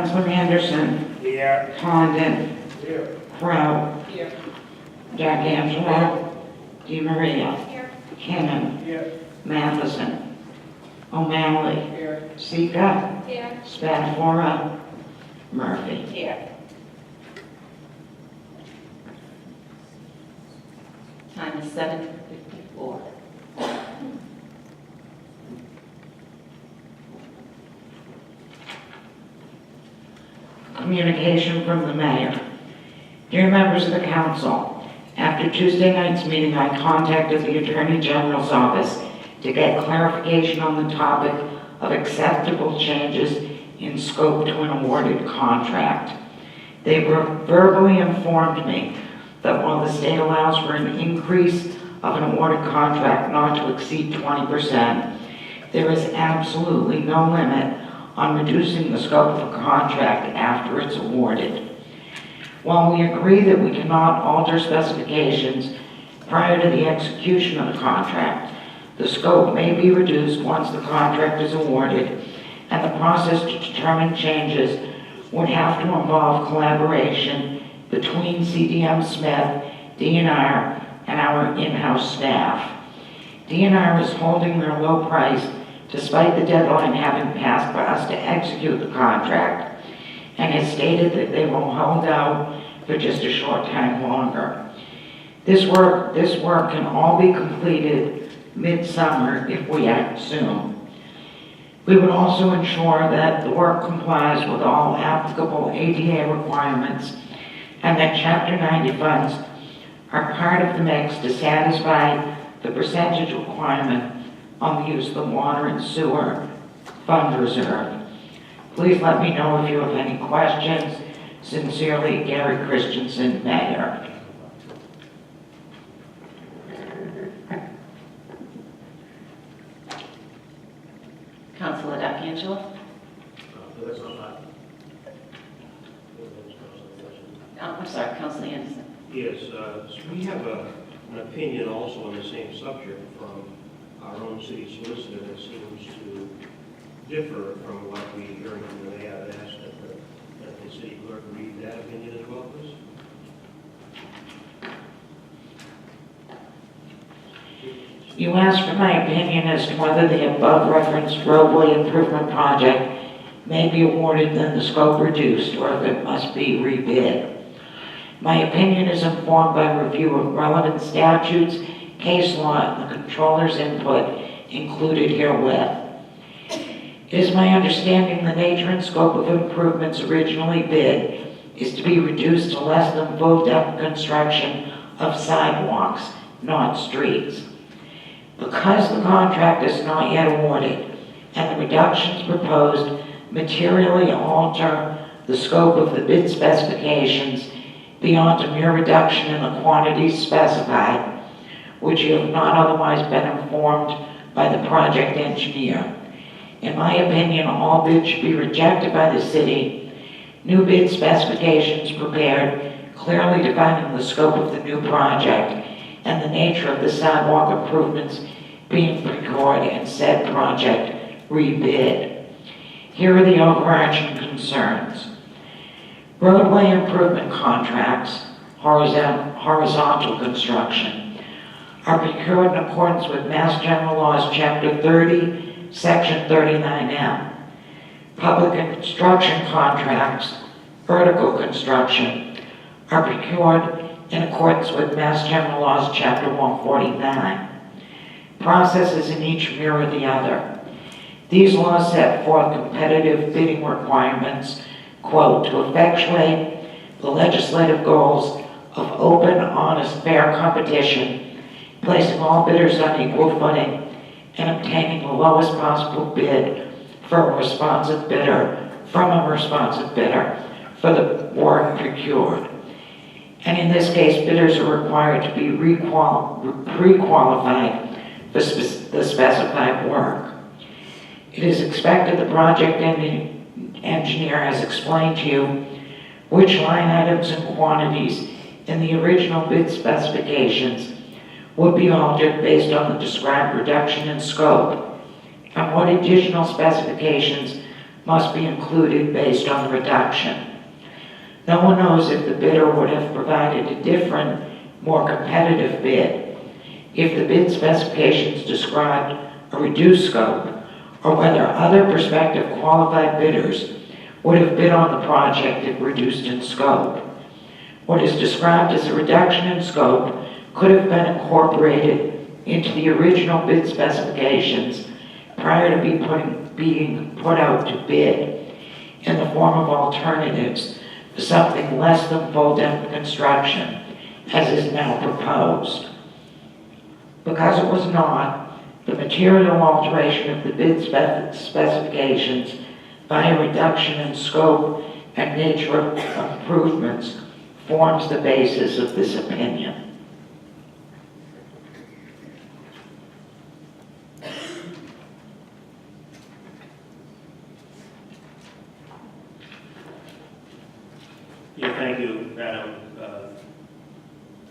Councilman Anderson. Here. Condon. Here. Crowe. Here. D'Angelo. DiMaria. Here. Cannon. Here. Matheson. O'Malley. Here. Sika. Here. Spatafora. Murphy. Here. Time is 7:54. Communication from the mayor. Dear members of the council, after Tuesday night's meeting, I contacted the Attorney General's office to get clarification on the topic of acceptable changes in scope to an awarded contract. They verbally informed me that while the state allows for an increase of an awarded contract not to exceed 20%, there is absolutely no limit on reducing the scope of a contract after it's awarded. While we agree that we cannot alter specifications prior to the execution of the contract, the scope may be reduced once the contract is awarded, and the process to determine changes would have to involve collaboration between CDM Smith, DNR, and our in-house staff. DNR is holding their low price despite the deadline having passed for us to execute the contract, and has stated that they will hold out for just a short time longer. This work can all be completed mid-summer if we act soon. We would also ensure that the work complies with all applicable ADA requirements and that Chapter 90 funds are part of the mix to satisfy the percentage requirement on the use of the water and sewer fund reserve. Please let me know if you have any questions. Sincerely, Gary Christensen, Mayor. Councilor D'Angelo? That's not I'm sorry, Councilor Anderson. Yes, so we have an opinion also on the same subject from our own city solicitor that seems to differ from what we hear from the mayor. I'd ask that the city clerk read that opinion as well, please. You asked for my opinion as to whether the above referenced roadway improvement project may be awarded then the scope reduced or if it must be rebid. My opinion is informed by review of relevant statutes, case law, and the controller's input included herewith. It is my understanding the nature and scope of improvements originally bid is to be reduced to less than full depth construction of sidewalks, not streets. Because the contract is not yet awarded and the reductions proposed materially alter the scope of the bid specifications beyond a mere reduction in the quantities specified, which you have not otherwise been informed by the project engineer. In my opinion, all bids should be rejected by the city, new bid specifications prepared, clearly defining the scope of the new project and the nature of the sidewalk improvements being procured and said project rebid. Here are the overarching concerns. Roadway improvement contracts, horizontal construction, are procured in accordance with Mass General Laws, Chapter 30, Section 39M. Public construction contracts, vertical construction, are procured in accordance with Mass General Laws, Chapter 149. Processes in each mirror the other. These laws set forth competitive bidding requirements, quote, to effectuate the legislative goals of open, honest, fair competition, placing all bidders on equal footing, and obtaining the lowest possible bid from a responsive bidder for the work procured. And in this case, bidders are required to be pre-qualified for the specified work. It is expected the project engineer has explained to you which line items and quantities in the original bid specifications would be altered based on the described reduction in scope, and what additional specifications must be included based on the reduction. No one knows if the bidder would have provided a different, more competitive bid if the bid specifications described a reduced scope, or whether other prospective qualified bidders would have bid on the project if reduced in scope. What is described as a reduction in scope could have been incorporated into the original bid specifications prior to being put out to bid in the form of alternatives for something less than full depth construction, as is now proposed. Because it was not, the material alteration of the bid specifications by a reduction in scope and nature of improvements forms the basis of this opinion. Yeah, thank you, Madam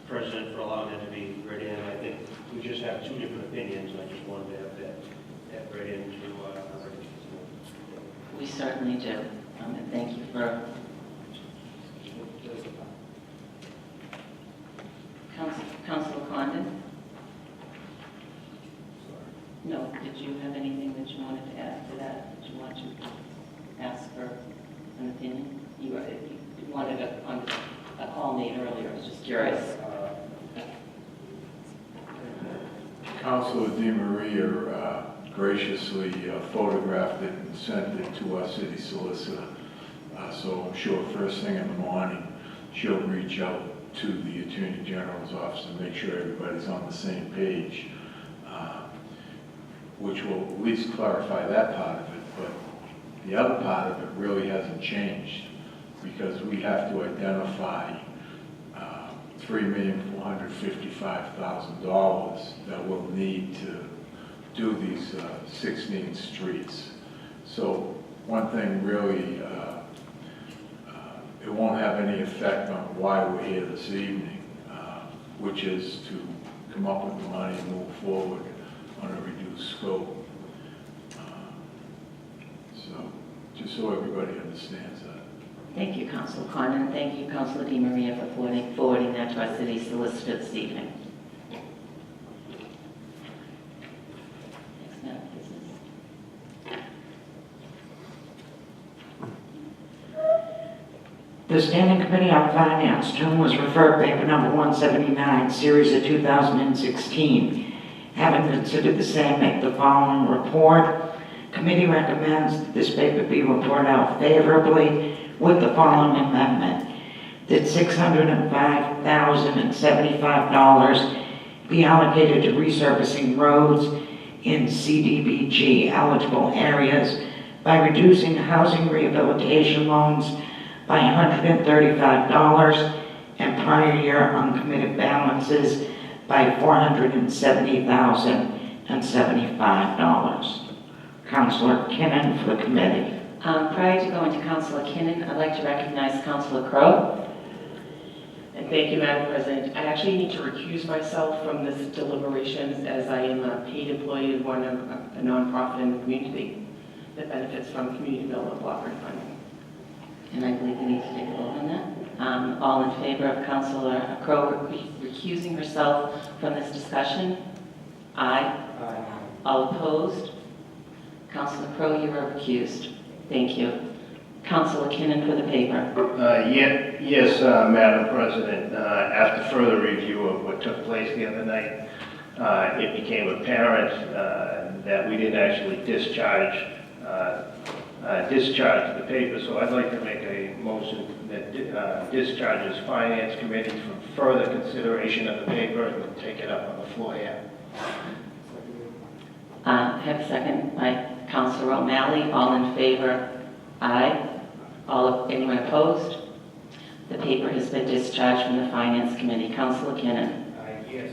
President, for allowing that to be read in. I think we just have two different opinions, and I just wanted to have that read into our record. We certainly do. And thank you for Councilor Condon? No, did you have anything that you wanted to add to that? Did you want to ask for an opinion? You wanted a call made earlier, I was just curious. Councilor DeMaria graciously photographed it and sent it to our city solicitor. So I'm sure first thing in the morning, she'll reach out to the Attorney General's office and make sure everybody's on the same page, which will at least clarify that part of it. But the other part of it really hasn't changed, because we have to identify $3,455,000 that we'll need to do these 16 streets. So one thing really, it won't have any effect on why we're here this evening, which is to come up with the money and move forward on a reduced scope. So just so everybody understands that. Thank you, Councilor Condon. Thank you, Councilor DeMaria, for forwarding that to our city solicitor this evening. Next matter of business. The Standing Committee on Finance, to whom was referred paper number 179, series of 2016, having considered the same, make the following report. Committee recommends that this paper be reported out favorably with the following amendment, that $605,075 be allocated to resurfacing roads in CDBG eligible areas by reducing housing rehabilitation loans by $135 and prior year uncommitted balances by $470,075. Councilor Kinnon for the committee. Prior to going to Councilor Kinnon, I'd like to recognize Councilor Crowe. And thank you, Madam President. I actually need to recuse myself from this deliberations, as I am a paid employee of a nonprofit in the community that benefits from community development cooperative funding. And I believe we need to take a vote on that. All in favor of Councilor Crowe recusing herself from this discussion? Aye. Aye. All opposed? Councilor Crowe, you are recused. Thank you. Councilor Kinnon for the paper. Yes, Madam President. After further review of what took place the other night, it became apparent that we didn't actually discharge the paper. So I'd like to make a motion that discharges Finance Committee from further consideration of the paper and take it up on the floor here. Have a second by Councilor O'Malley. All in favor? Aye. Anyone opposed? The paper has been discharged from the Finance Committee. Councilor Kinnon. Yes.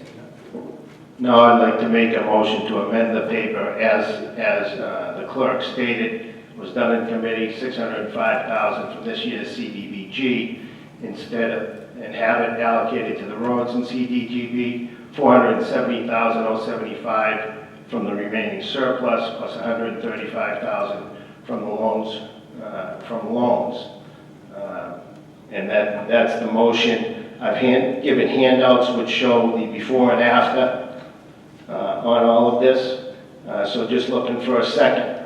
No, I'd like to make a motion to amend the paper as the clerk stated, was done in committee, $605,000 from this year's CDBG and have it allocated to the roads in CDBG, $470,075 from the remaining surplus plus $135,000 from the loans, And that's the motion. I've given handouts which show the before and after on all of this. So just looking for a second.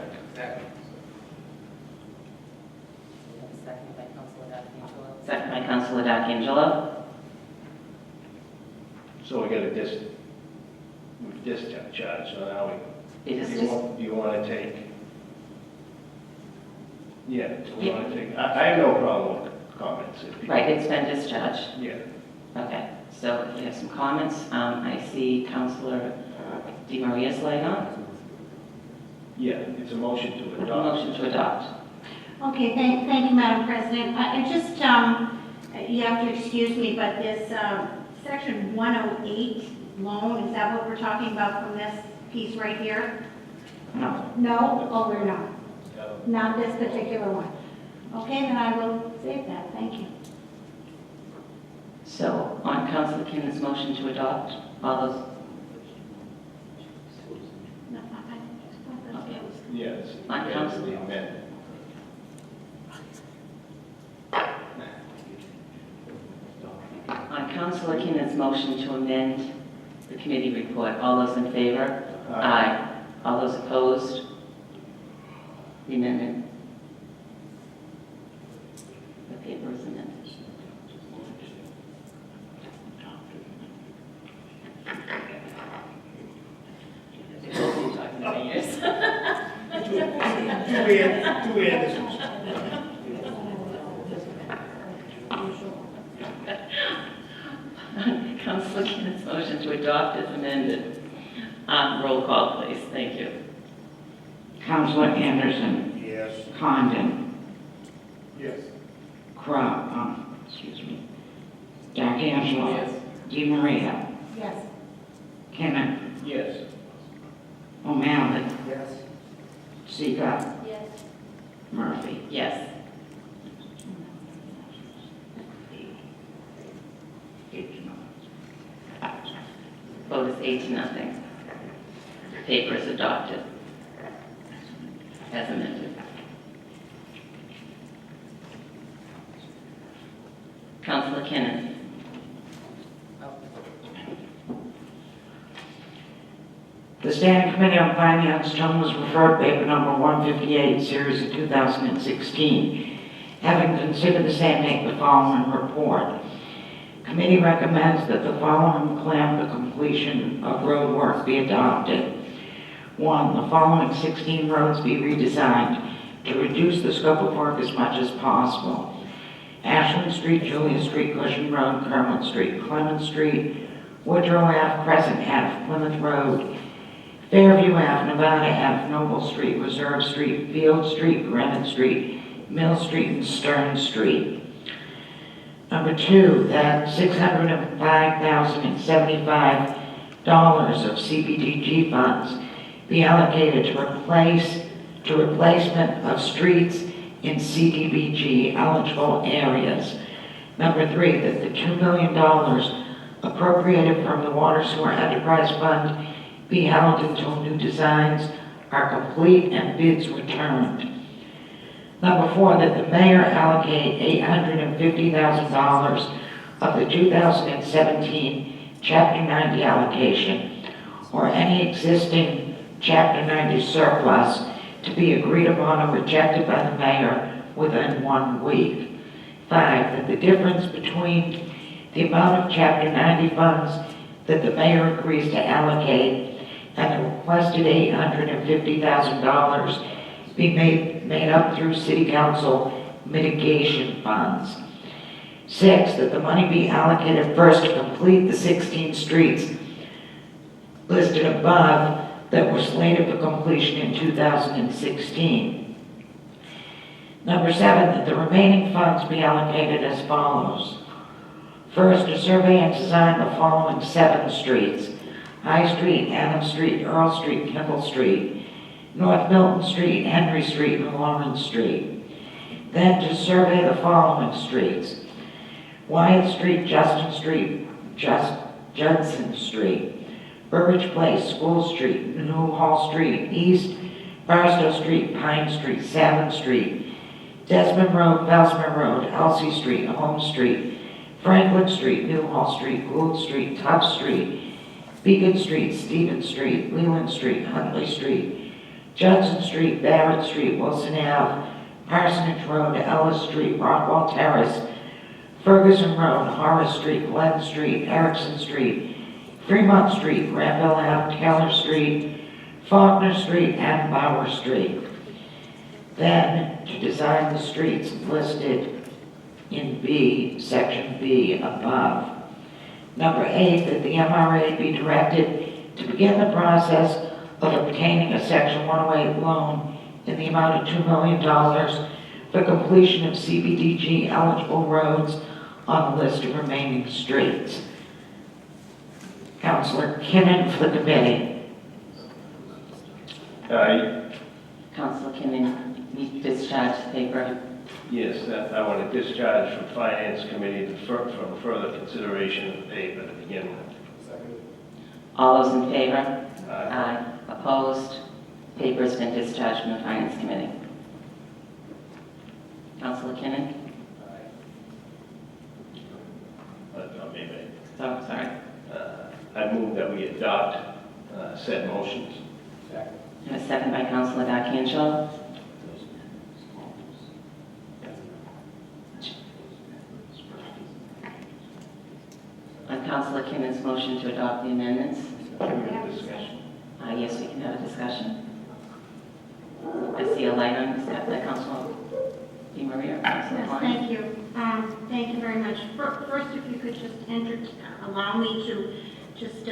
Second by Councilor D'Angelo. Second by Councilor D'Angelo. So we got a discharge, so now It is you want to take? Yeah, we want to take, I have no problem with comments. if you- right, it's been discharged. Yeah. Okay, so if you have some comments, I see Councilor DiMaria's light on. Yeah, it's a motion to A adopt. motion to adopt. Okay, thank you, Madam President. I just, you have to excuse me, but this, section 108 loan, is that what we're talking about from this piece right here? No. No? Oh, we're not. Not this particular one. Okay, then I will save that, thank you. So on Councilor Kinnon's motion to adopt, all those, No, I okay. Yes. On council. The amendment. On Councilor Kinnon's motion to amend the committee report, all those in favor? Aye. All those opposed? The amendment. The paper is amended. Two Andersons. Councilor Kinnon's motion to adopt is amended. Roll call, please. Thank you. Councilor Anderson, Yes. Condon, Yes. D'Angelo. Yes. DiMaria, Yes. Kinnon, Yes. O'Malley, Yes. Seeger, Yes. Murphy. Yes. Vote is 8-0. Paper is adopted as amended. Councilor Kinnon. The Standing Committee on Finance Jones referred paper number 158, series of 2016. Having considered the same, make the following report. Committee recommends that the following plan for completion of road work be adopted. 1, the following 16 roads be redesigned to reduce the scope of work as much as possible. Ashland Street, Julia Street, Cushing Road, Kermit Street, Clement Street, Woodrow Ave, Crescent Ave, Plymouth Road, Fairview Ave, Nevada Ave, Noble Street, Reserve Street, Field Street, Granite Street, Mill Street, and Stern Street. Number 2, that $605,075 of CBDG funds be allocated to replacement of streets in CDBG eligible areas. Number 3, that the $2 million appropriated from the Water Sewer Enterprise Fund be held until new designs are complete and bids returned. Number 4, that the mayor allocate $850,000 of the 2017 Chapter 90 allocation or any existing Chapter 90 surplus to be agreed upon or rejected by the mayor within 1 week. 5, that the difference between the amount of Chapter 90 funds that the mayor agrees to allocate and the requested $850,000 be made up through City Council mitigation funds. 6, that the money be allocated first to complete the 16 streets listed above that were slated for completion in 2016. Number 7, that the remaining funds be allocated as follows. First, to survey and design the following 7 streets: High Street, Adams Street, Earl Street, Kimball Street, North Milton Street, Henry Street, and Lawrence Street. Then to survey the following streets: Wyatt Street, Justin Street, Judson Street, Burbridge Place, School Street, New Hall Street, East Barstow Street, Pine Street, 7th Street, Desmond Road, Belsman Road, Elsie Street, Holmes Street, Franklin Street, Newhall Street, Gould Street, Tuff Street, Beacon Street, Stevens Street, Leland Street, Huntley Street, Judson Street, Barrett Street, Wilson Ave, Parsonage Road, Ellis Street, Rockwell Terrace, Ferguson Road, Horace Street, Glen Street, Erickson Street, Fremont Street, Granville Ave, Taylor Street, Faulkner Street, and Bauer Street. Then, to design the streets listed in B, section B above. Number 8, that the MRA be directed to begin the process of obtaining a section 108 loan in the amount of $2 million for completion of CBDG eligible roads on the list of remaining streets. Councilor Kinnon for the committee. Councilor Kinnan, we discharge the paper. Yes, I want to discharge from Finance Committee from further consideration of the paper to begin with. All those in favor? Aye. Opposed? Paper has been discharged from the Finance Committee. Councilor Kinnan? Maybe. Oh, sorry. I move that we adopt said motions. And a second by Councilor Darkanshall. On Councilor Kinnan's motion to adopt the amendments? Can we have a discussion? Yes, we can have a discussion. I see a light on, is that Councilor DiMaria or Councilor Yes, Klein? thank you. Thank you very much. First, if you could just allow me to just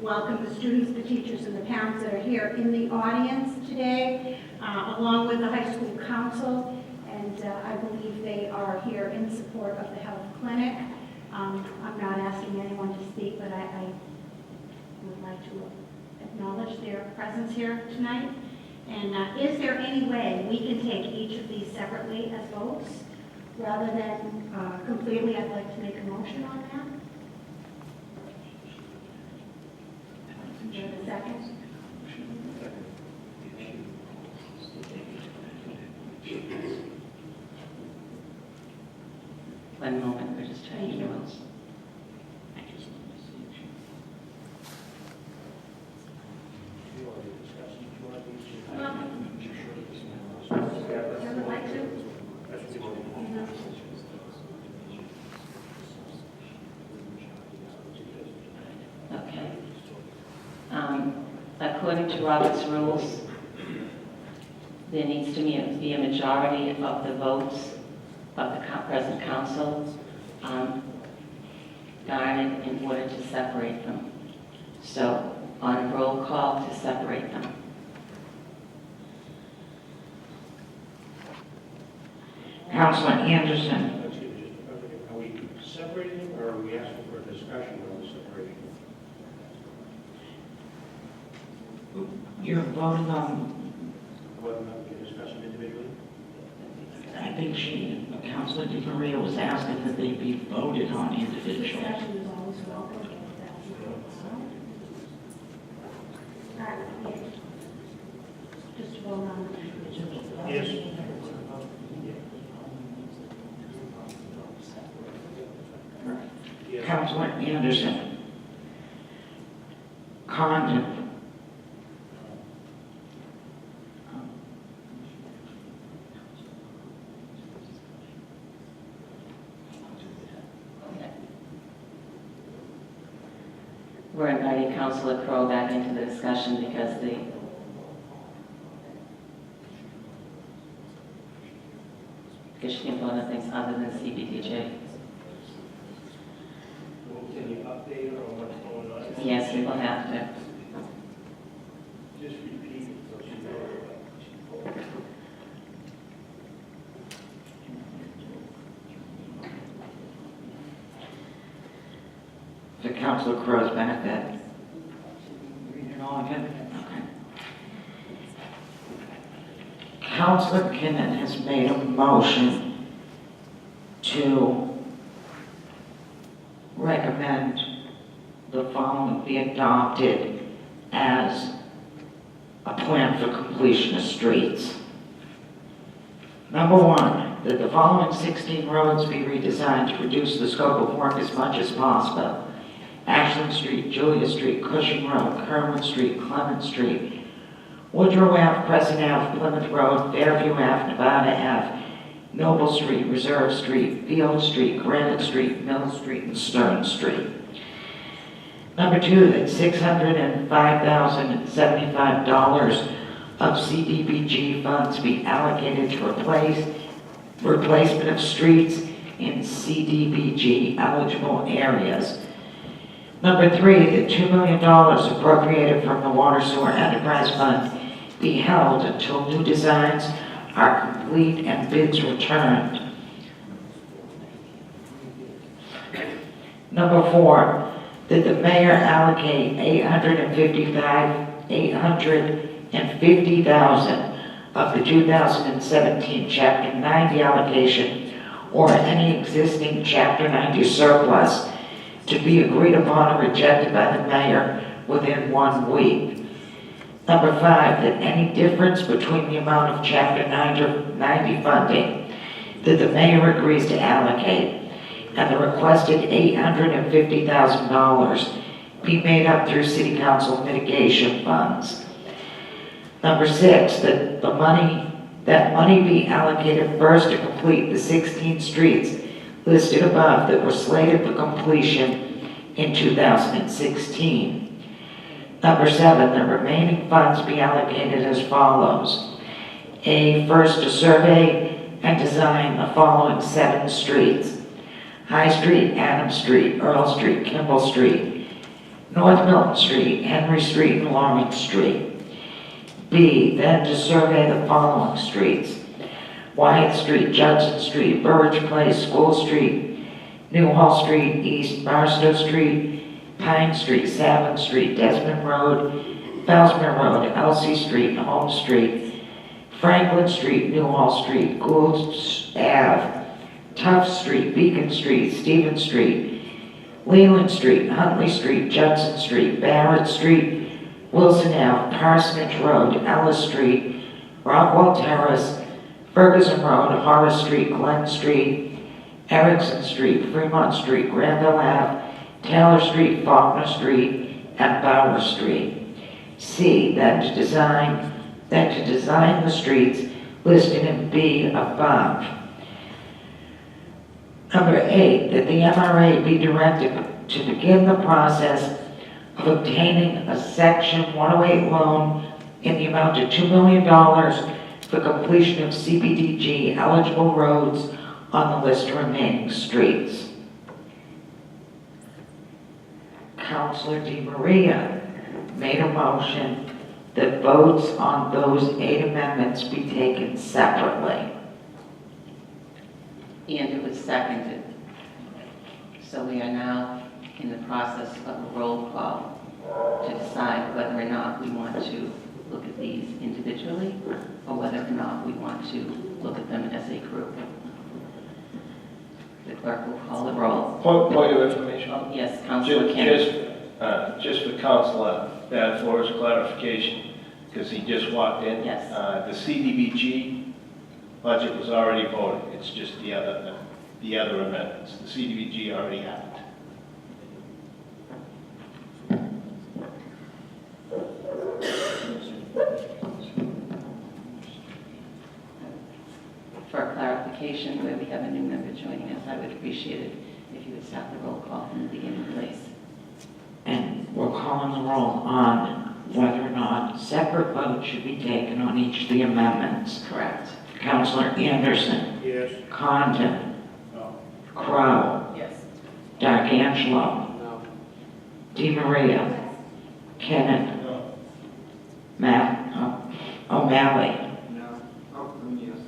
welcome the students, the teachers, and the parents that are here in the audience today, along with the high school council, and I believe they are here in support of the health clinic. I'm not asking anyone to speak, but I would like to acknowledge their presence here tonight. And is there any way we can take each of these separately as votes, rather than completely? I'd like to make a motion on that. Do you have a second? One moment, we're just Thank checking you. the votes. I would like to. Okay. According to Robert's rules, there needs to be a majority of the votes of the present council garnered in order to separate them. So, on a roll call to separate them. Councilor Anderson. Are we separating or are we asking for a discussion on the separation? You're voting on, Whether or not we can discuss them individually? I think Councilor DiMaria was asking that they be voted on individually. Discussion is always welcome. Just to vote on it. Yes. Yes. Councilor Anderson. Condon. We're inviting Councilor Crowe back into the discussion because she can vote on things other than CBDJ. Can you update her on what's going on? Yes, we will have to. Just repeat it so she knows. For Councilor Crow's benefit. Read it all again? Okay. Councilor Kinnon has made a motion to recommend the following be adopted as a plan for completion of streets. Number one, that the following 16 roads be redesigned to reduce the scope of work as much as possible. Ashland Street, Julia Street, Cushing Road, Kerwin Street, Clement Street, Woodrow Ave, Crescent Ave, Plymouth Road, Fairview Ave, Nevada Ave, Noble Street, Reserve Street, Field Street, Granite Street, Mill Street, and Stern Street. Number two, that $605,075 of CDBG funds be allocated to replacement of streets in CDBG eligible areas. Number three, that $2 million appropriated from the Water Sewer Enterprise Fund be held until new designs are complete and bids returned. Number four, that the mayor allocate $850,000 of the 2017 Chapter 90 allocation or any existing Chapter 90 surplus to be agreed upon or rejected by the mayor within 1 week. Number five, that any difference between the amount of Chapter 90 funding that the mayor agrees to allocate and the requested $850,000 be made up through city council mitigation funds. Number six, that money be allocated first to complete the 16 streets listed above that were slated for completion in 2016. Number seven, the remaining funds be allocated as follows. A, first to survey and design the following 7 streets: High Street, Adams Street, Earl Street, Kimball Street, North Milton Street, Henry Street, and Lawrence Street. B, then to survey the following streets: Wyatt Street, Judson Street, Burridge Place, School Street, Newhall Street, East Barstow Street, Pine Street, Savin Street, Desmond Road, Felsmere Road, Elsie Street, Holmes Street, Franklin Street, Newhall Street, Gould Ave, Tuff Street, Beacon Street, Stevens Street, Leland Street, Huntley Street, Judson Street, Barrett Street, Wilson Ave, Parsonage Road, Ellis Street, Rockwell Terrace, Ferguson Road, Horace Street, Glen Street, Erickson Street, Fremont Street, Granville Ave, Taylor Street, Faulkner Street, and Bauer Street. C, then to design the streets listed in B above. Number 8, that the MRA be directed to begin the process of obtaining a Section 108 loan in the amount of $2 million for completion of CBDG eligible roads on the list of remaining streets. Councilor DeMaria made a motion that votes on those 8 amendments be taken separately. And it was seconded. So we are now in the process of a roll call to decide whether or not we want to look at these individually or whether or not we want to look at them as a group. The clerk will call the roll. Point of information. Oh, yes, Councilor Kennedy. Just for Councilor Badford's clarification, because he just walked in. Yes. The CDBG budget was already voted. It's just the other amendments. The CDBG already happened. For clarification, where we have a new member joining us, I would appreciate it if you would stop the roll call from the beginning, please. And we're calling the roll on whether or not separate votes should be taken on each of the amendments. Correct. Councilor Anderson, Yes. Condon, No. Crowe, Yes. D'Angelo, No. DeMaria, Kenneth, No. O'Malley, No. Oh, yes.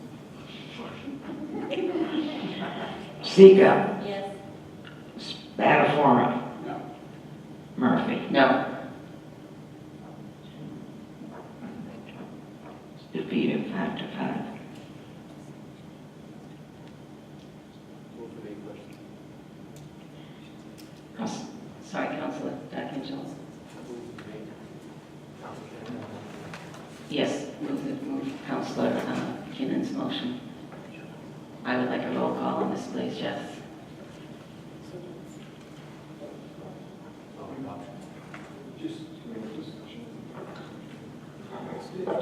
Sika, Yes. Spatafora, No. Murphy. No. Defeated 5-5. Move for the question. Sorry, Councilor D'Angelo. Move for the- Yes, move Councilor Kinnon's motion. I would like a roll call on this, please, yes.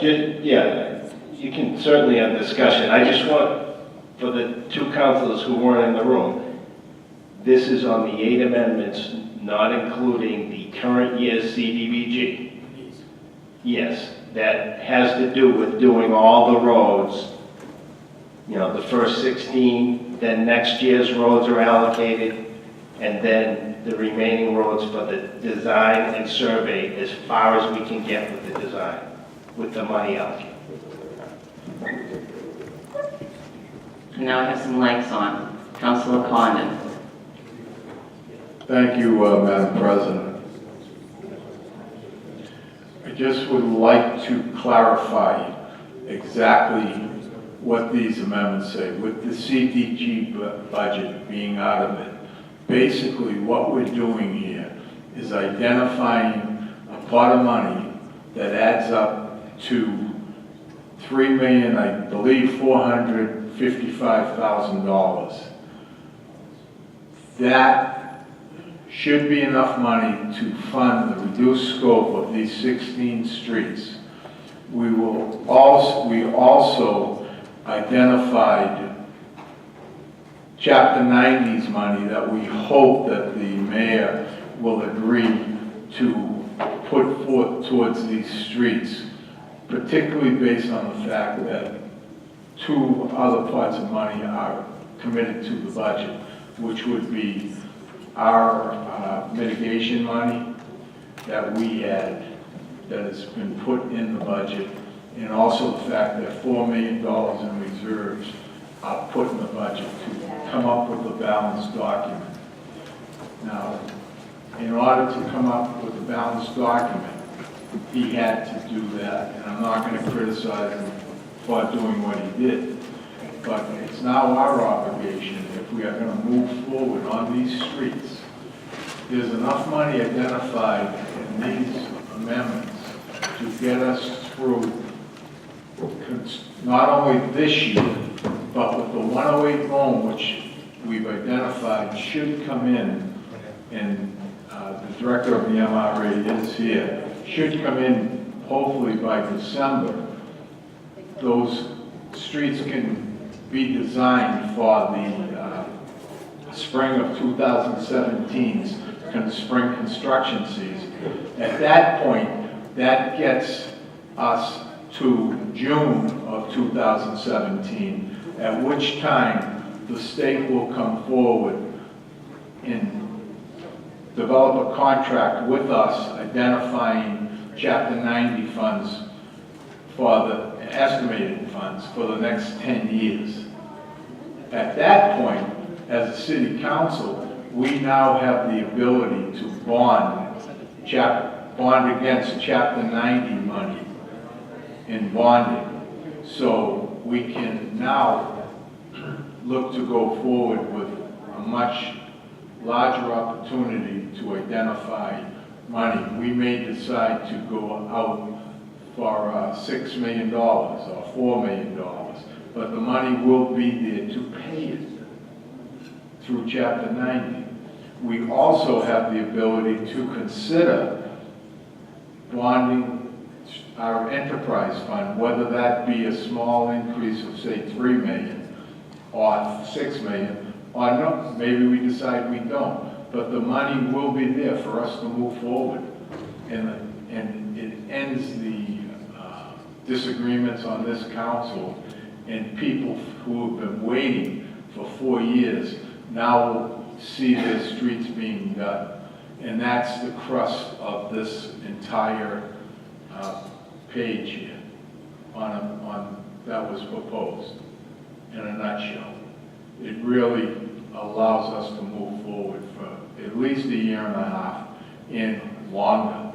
Yeah, you can certainly have discussion. I just want, for the two councilors who weren't in the room, this is on the 8 amendments, not including the current year's CDBG. Yes, that has to do with doing all the roads, you know, the first 16, then next year's roads are allocated, and then the remaining roads for the design and survey as far as we can get with the design, with the money out. And now I have some lights on. Councilor Condon. Thank you, Madam President. I just would like to clarify exactly what these amendments say. With the CDG budget being out of it, basically what we're doing here is identifying a pot of money that adds up to $3,000,000, I believe $455,000. That should be enough money to fund the reduced scope of these 16 streets. We also identified Chapter 90's money that we hope that the mayor will agree to put forth towards these streets, particularly based on the fact that 2 other pots of money are committed to the budget, which would be our mitigation money that we had, that has been put in the budget, and also the fact that $4 million in reserves are put in the budget to come up with a balanced document. Now, in order to come up with a balanced document, he had to do that, and I'm not going to criticize him for doing what he did. But it's now our obligation, if we are going to move forward on these streets, there's enough money identified in these amendments to get us through not only this year, but with the 108 loan, which we've identified should come in, and the director of the MRA is here, should come in hopefully by December. Those streets can be designed for the spring of 2017's spring construction season. At that point, that gets us to June of 2017, at which time the state will come forward and develop a contract with us identifying Chapter 90 funds for the estimated funds for the next 10 years. At that point, as a city council, we now have the ability to bond against Chapter 90 money in bonding. So we can now look to go forward with a much larger opportunity to identify money. We may decide to go out for $6 million or $4 million, but the money will be there to pay it through Chapter 90. We also have the ability to consider bonding our enterprise fund, whether that be a small increase of, say, $3 million or $6 million, or no, maybe we decide we don't. But the money will be there for us to move forward. And it ends the disagreements on this council, and people who have been waiting for 4 years now will see their streets being done. And that's the crust of this entire page here on that was proposed in a nutshell. It really allows us to move forward for at least a year and a half and longer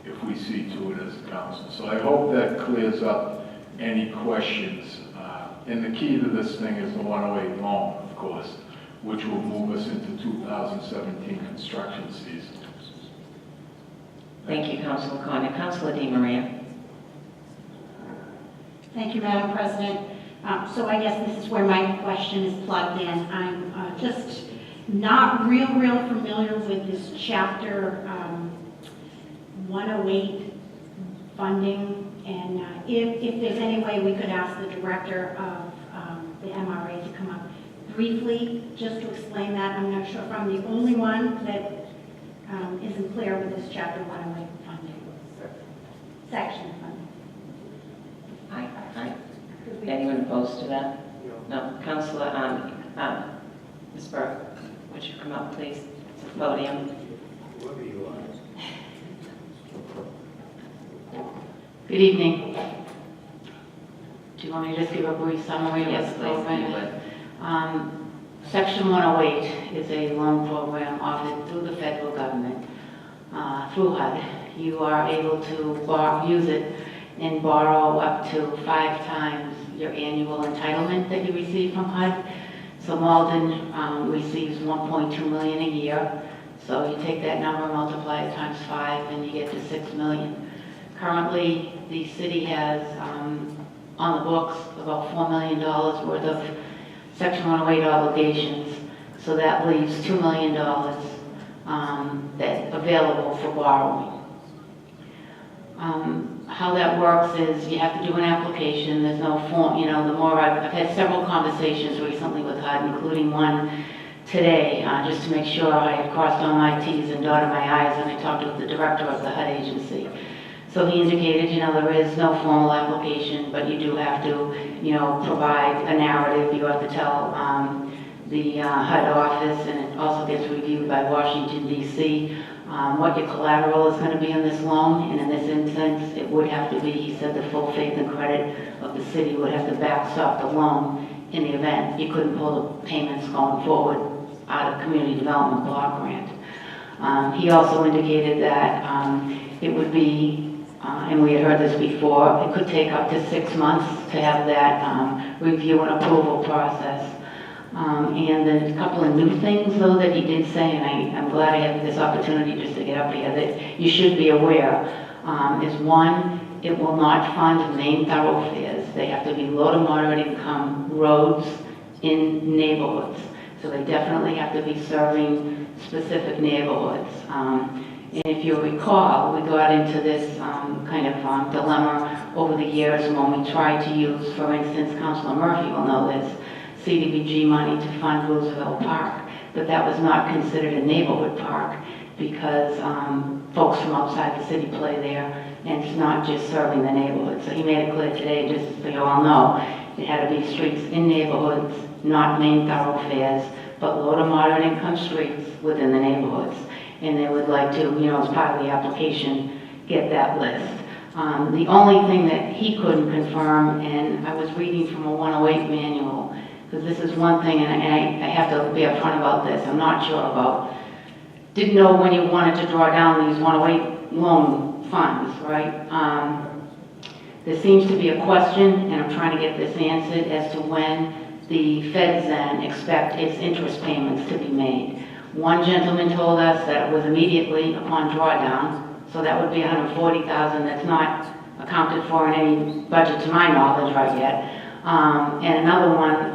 if we see to it as a council. So I hope that clears up any questions. And the key to this thing is the 108 loan, of course, which will move us into 2017 construction season. Thank you, Councilor Condon. Councilor Di Maria. Thank you, Madam President. So I guess this is where my question is plugged in. I'm just not real familiar with this chapter 108 funding, and if there's any way we could ask the director of the MRA to come up briefly just to explain that. I'm not sure if I'm the only one that isn't clear with this chapter 108 funding. Section funding. Aye. Anyone opposed to that? No. Councilor, Ms. Burke, would you come up, please, to the podium? Whoever you are. Good evening. Do you want me to just give a brief summary? Yes, of the please, if you program? would. Section 108 is a loan program offered through the federal government, through HUD. You are able to use it and borrow up to 5 times your annual entitlement that you receive from HUD. So Malden receives $1.2 million a year. So you take that number, multiply it times 5, and you get to $6 million. Currently, the city has on the books about $4 million worth of Section 108 obligations. So that leaves $2 million that's available for borrowing. How that works is you have to do an application. There's no form, I've had several conversations recently with HUD, including one today, just to make sure I had crossed all my T's and dotted my I's, and I talked with the director of the HUD agency. So he indicated, there is no formal application, but you do have to, provide a narrative. You have to tell the HUD office, and it also gets reviewed by Washington, D.C., what your collateral is going to be on this loan, and in this instance, it would have to be, he said, the full faith and credit of the city would have to backstop the loan in the event you couldn't pull the payments going forward out of community development block grant. He also indicated that it would be, and we had heard this before, it could take up to 6 months to have that review and approval process. And there's a couple of new things, though, that he did say, and I'm glad I have this opportunity just to get up here, that you should be aware. Is one, it will not fund main thoroughfares. They have to be low to moderate income roads in neighborhoods. So they definitely have to be serving specific neighborhoods. And if you recall, we got into this kind of dilemma over the years when we tried to use, for instance, Councilor Murphy will know this, CDBG money to fund Roosevelt Park, but that was not considered a neighborhood park because folks from outside the city play there, and it's not just serving the neighborhood. So he made it clear today, just so you all know, it had to be streets in neighborhoods, not main thoroughfares, but low to moderate income streets within the neighborhoods. And they would like to, as part of the application, get that list. The only thing that he couldn't confirm, and I was reading from a 108 manual, because this is one thing, and I have to be upfront about this, I'm not sure about, didn't know when you wanted to draw down these 108 loan funds, right? There seems to be a question, and I'm trying to get this answered, as to when the feds then expect its interest payments to be made. One gentleman told us that it was immediately upon drawdown, so that would be $140,000 that's not accounted for in any budget to my knowledge right yet. And another one,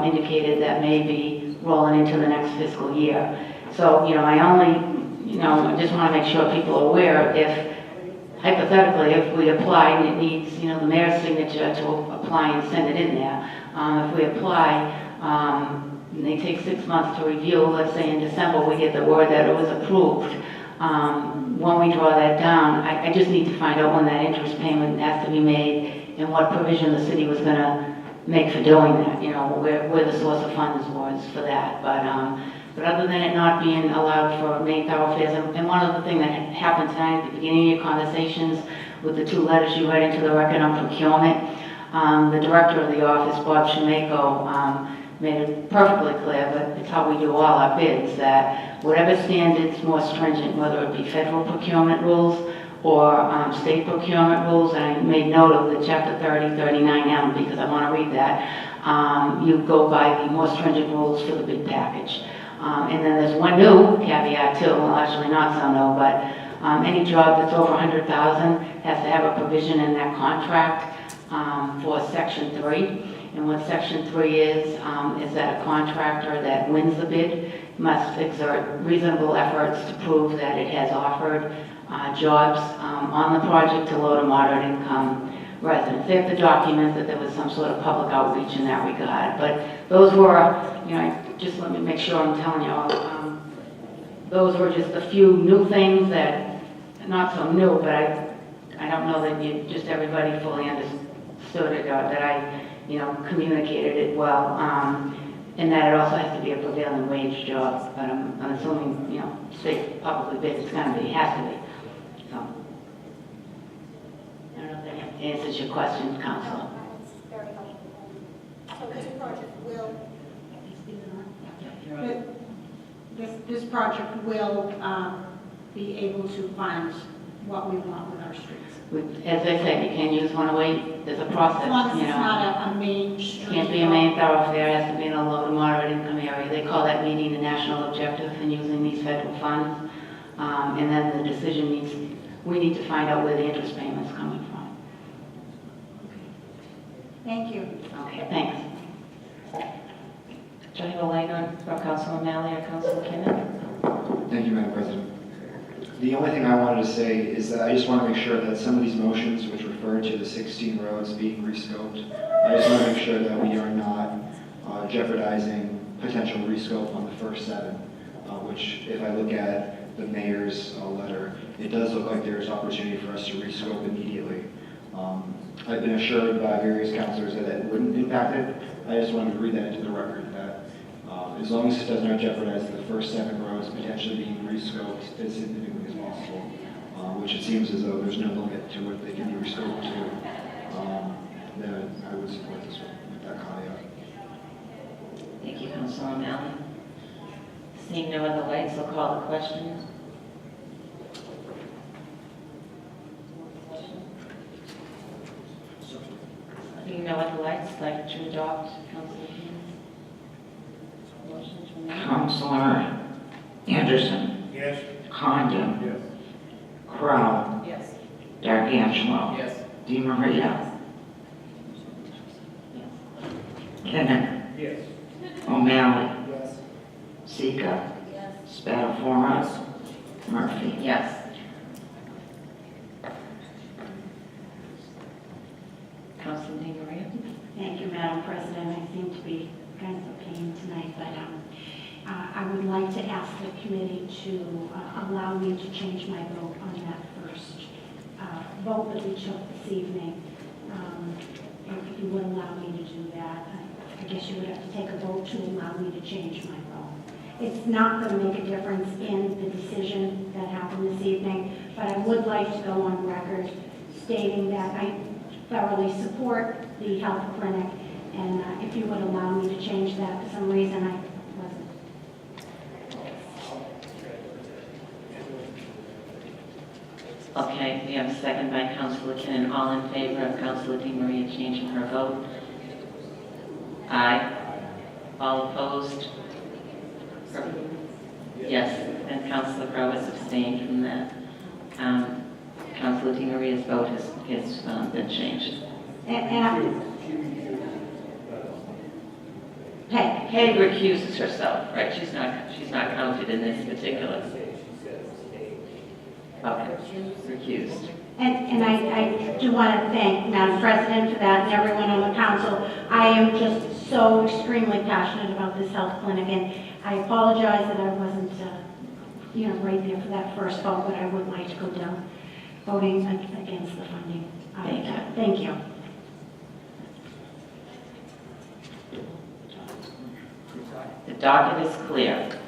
indicated that may be rolling into the next fiscal year. So, I only, I just want to make sure people are aware if, hypothetically, if we apply and it needs, the mayor's signature to apply and send it in there. If we apply, and they take 6 months to review, let's say in December we get the word that it was approved. When we draw that down, I just need to find out when that interest payment has to be made and what provision the city was going to make for doing that, where the source of funds was for that. But other than it not being allowed for main thoroughfares, and one other thing that happened tonight at the beginning of your conversations with the 2 letters you read into the record on procurement, the director of the office, Bob Shemako, made it perfectly clear, but it's how we do all our bids, that whatever standards more stringent, whether it be federal procurement rules or state procurement rules, and I made note of the Chapter 30, 39M because I want to read that, you go by the more stringent rules for the bid package. And then there's one new caveat too, well actually not so new, but any job that's over $100,000 has to have a provision in that contract for Section 3. And what Section 3 is that a contractor that wins the bid must exert reasonable efforts to prove that it has offered jobs on the project to low to moderate income residents. They have to document that there was some sort of public outreach in that regard. But those were, just let me make sure I'm telling you all, those were just a few new things that, not so new, but I don't know that everybody fully understood it, or that I communicated it well, and that it also has to be a prevailing wage job, but I'm assuming, state publicly bid, it's gonna be, has to be, so. I don't know if that answers your question, Councilor. That's very helpful. So this project will, this project will be able to fund what we want with our streets. As I said, you can't use 108, there's a process, As long as it's not a main street. Can't be a main thoroughfare, it has to be in a low to moderate income area. They call that meeting the national objective in using these federal funds. And then the decision we need to find out where the interest payment's coming from. Thank you. Okay, thanks. Do I have a light on from Councilor O'Malley or Councilor Kinnon? Thank you, Madam President. The only thing I wanted to say is that I just want to make sure that some of these motions which refer to the 16 roads being rescoped, I just want to make sure that we are not jeopardizing potential rescope on the first 7, which if I look at the mayor's letter, it does look like there's opportunity for us to rescope immediately. I've been assured by various councilors that it wouldn't impact it. I just wanted to read that into the record, that as long as it does not jeopardize the first 7 roads potentially being rescoped as significantly as possible, which it seems as though there's no limit to what they can be rescoped to, then I would support this one with that caveat. Thank you, Councilor O'Malley. Seeing no other lights, I'll call the question. Seeing no other lights, like to adopt Councilor Kinnon? Motion to amend? Counselor Anderson. Yes. Condon. Yes. Crowe. Yes. D'Angelo. Yes. Di Maria. Kinnon. Yes. O'Malley. Yes. Sika. Spatafora. Murphy. Yes. Councilor Di Maria? Thank you, Madam President. I seem to be kind of a pain tonight, but I would like to ask the committee to allow me to change my vote on that first vote that we took this evening. If you would allow me to do that, I guess you would have to take a vote to allow me to change my vote. It's not going to make a difference in the decision that happened this evening, but I would like to go on record stating that I thoroughly support the health clinic, and if you would allow me to change that, for some reason I wasn't. Okay, we have a second by Councilor Kinnon. All in favor of Councilor Di Maria changing her vote? Aye. All opposed? Yes, and Councilor Crowe has abstained from that. Councilor Di Maria's vote has been changed. And Peg. Peg recuses herself, right? She's not counted in this particular. Okay, recused. And I do want to thank Madam President for that and everyone on the council. I am just so extremely passionate about this health clinic, and I apologize that I wasn't, right there for that first vote, but I would like to go down voting against the funding. Thank you. Thank you. The docket is clear.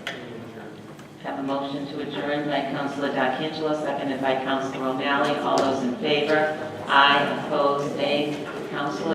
Have a motion to adjourn by Councilor D'Angelo, seconded by Councilor O'Malley. All those in favor? Aye. Opposed? Nay. Councilor